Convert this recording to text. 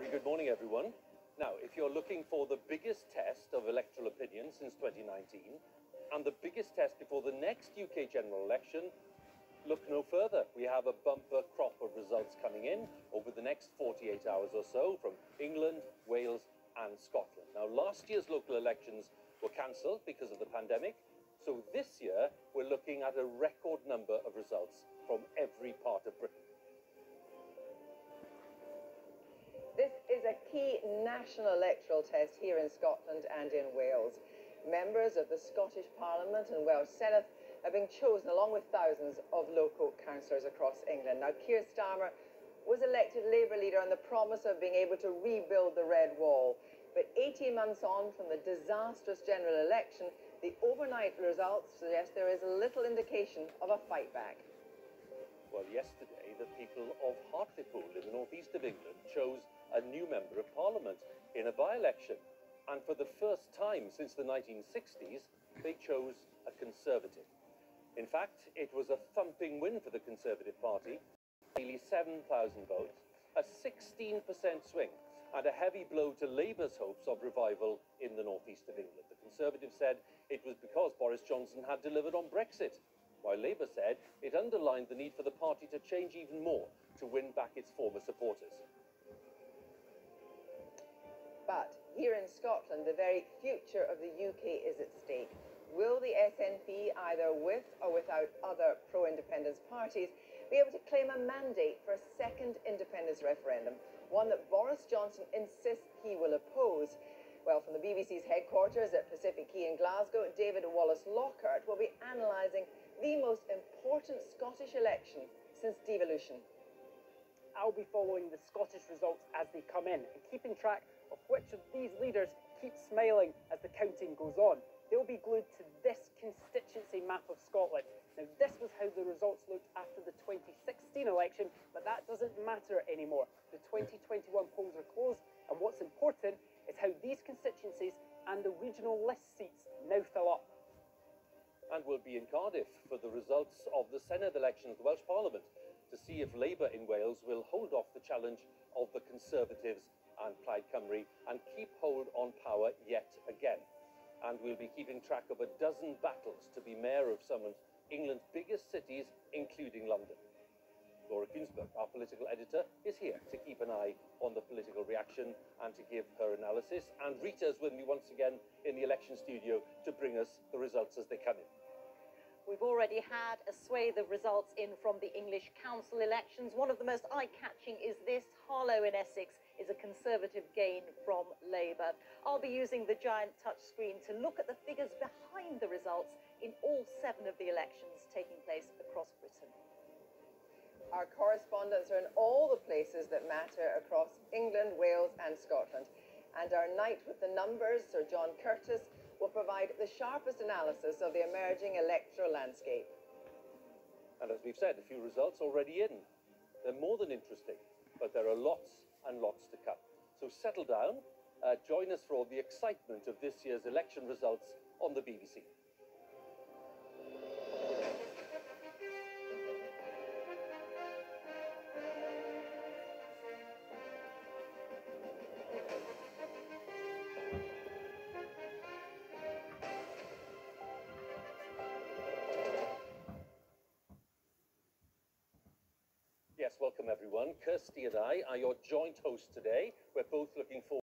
Very good morning, everyone. Now, if you're looking for the biggest test of electoral opinion since 2019, and the biggest test before the next UK general election, look no further. We have a bumper crop of results coming in over the next 48 hours or so from England, Wales and Scotland. Now, last year's local elections were cancelled because of the pandemic, so this year we're looking at a record number of results from every part of Britain. This is a key national electoral test here in Scotland and in Wales. Members of the Scottish Parliament and Welsh Senedd have been chosen along with thousands of local councillors across England. Now, Keir Starmer was elected Labour leader on the promise of being able to rebuild the Red Wall. But 18 months on from the disastrous general election, the overnight results suggest there is little indication of a fight back. Well, yesterday, the people of Hartlepool in the northeast of England chose a new member of Parliament in a by-election. And for the first time since the 1960s, they chose a Conservative. In fact, it was a thumping win for the Conservative Party, nearly 7,000 votes, a 16% swing, and a heavy blow to Labour's hopes of revival in the northeast of England. The Conservatives said it was because Boris Johnson had delivered on Brexit, while Labour said it underlined the need for the party to change even more to win back its former supporters. But here in Scotland, the very future of the UK is at stake. Will the SNP, either with or without other pro-independence parties, be able to claim a mandate for a second independence referendum, one that Boris Johnson insists he will oppose? Well, from the BBC's headquarters at Pacific Quay in Glasgow, David Wallace-Lockhart will be analysing the most important Scottish election since devolution. I'll be following the Scottish results as they come in and keeping track of which of these leaders keep smiling as the counting goes on. They'll be glued to this constituency map of Scotland. Now, this was how the results looked after the 2016 election, but that doesn't matter anymore. The 2021 polls are closed, and what's important is how these constituencies and the regional list seats now fill up. And we'll be in Cardiff for the results of the Senedd election of the Welsh Parliament to see if Labour in Wales will hold off the challenge of the Conservatives and Plaid Cymru and keep hold on power yet again. And we'll be keeping track of a dozen battles to be mayor of some of England's biggest cities, including London. Laura Kuenssberg, our political editor, is here to keep an eye on the political reaction and to give her analysis. And Rita's with me once again in the election studio to bring us the results as they come in. We've already had a swathe of results in from the English council elections. One of the most eye-catching is this. Harlow in Essex is a Conservative gain from Labour. I'll be using the giant touchscreen to look at the figures behind the results in all 7 of the elections taking place across Britain. Our correspondents are in all the places that matter across England, Wales and Scotland. And our knight with the numbers, Sir John Curtis, will provide the sharpest analysis of the emerging electoral landscape. And as we've said, a few results already in. They're more than interesting, but there are lots and lots to come. So settle down, join us for all the excitement of this year's election results on the BBC. Yes, welcome everyone. Kirsty and I are your joint hosts today. We're both looking forward